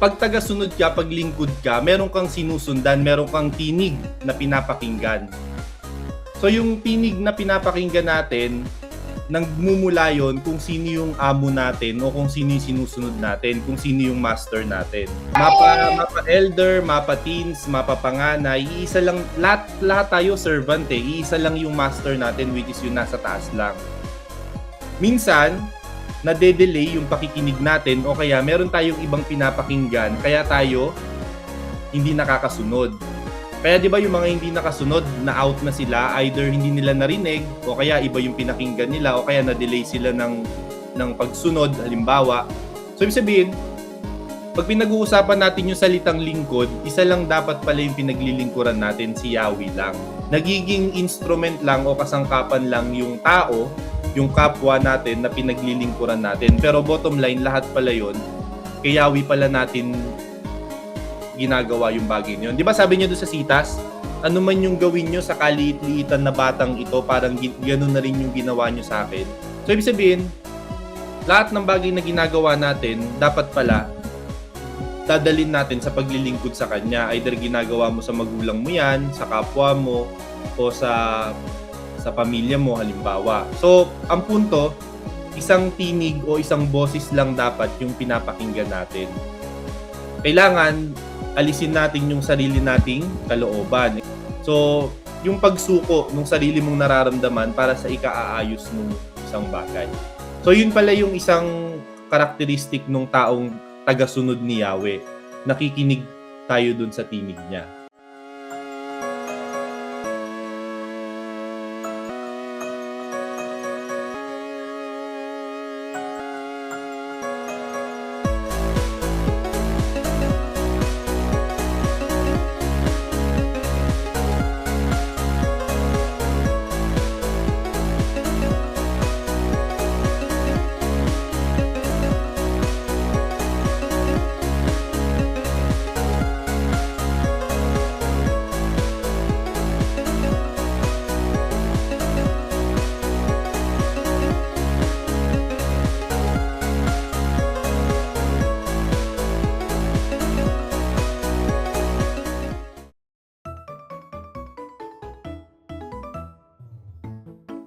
pag tagasunod ka, pag lingkod ka, meron kang sinusundan, meron kang tinig na pinapakinggan. So yung tinig na pinapakinggan natin, nagmumula yon kung sino yung amo natin o kung sino yung sinusunod natin, kung sino yung master natin. Mapa elder, mapa teens, mapa panganay, iisa lang, lahat tayo servant eh, iisa lang yung master natin, which is yung nasa taas lang. Minsan, nade-delay yung pakikinig natin o kaya meron tayong ibang pinapakinggan kaya tayo hindi nakakasunod. Kaya di ba yung mga hindi nakasunod, na out na sila, either hindi nila narinig o kaya iba yung pinakinggan nila o kaya na-delay sila ng pagsunod, halimbawa. So ibig sabihin, pag pinag-uusapan natin yung salitang lingkod, isa lang dapat pala yung pinaglilingkuran natin, si Yahweh lang. Nagiging instrument lang o kasangkapan lang yung tao, yung kapwa natin na pinaglilingkuran natin. Pero bottom line, lahat pala yun, kay Yahweh pala natin ginagawa yung bagay niyon. Di ba sabi niya doon sa Sitas, ano man yung gawin nyo sa kaliit-liitan na batang ito, parang gano'n na rin yung ginawa nyo sa akin. So ibig sabihin, lahat ng bagay na ginagawa natin, dapat pala, dadalin natin sa paglilingkod sa Kanya. Either ginagawa mo sa magulang mo yan, sa kapwa mo, o sa pamilya mo halimbawa. So, ang punto, isang tinig o isang boses lang dapat yung pinapakinggan natin. Kailangan alisin natin yung sarili nating kalooban. So, yung pagsuko ng sarili mong nararamdaman para sa ikaaayos ng isang bagay. So, yun pala yung isang karakteristik ng taong tagasunod ni Yahweh. Nakikinig tayo dun sa tinig niya.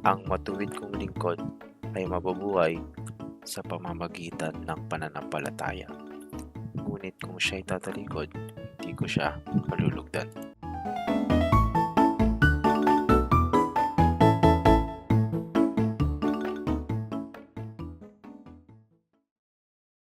Ang matuwid kong lingkod ay mabubuhay sa pamamagitan ng pananampalataya. Ngunit kung siya'y tatalikod, hindi ko siya malulugdan.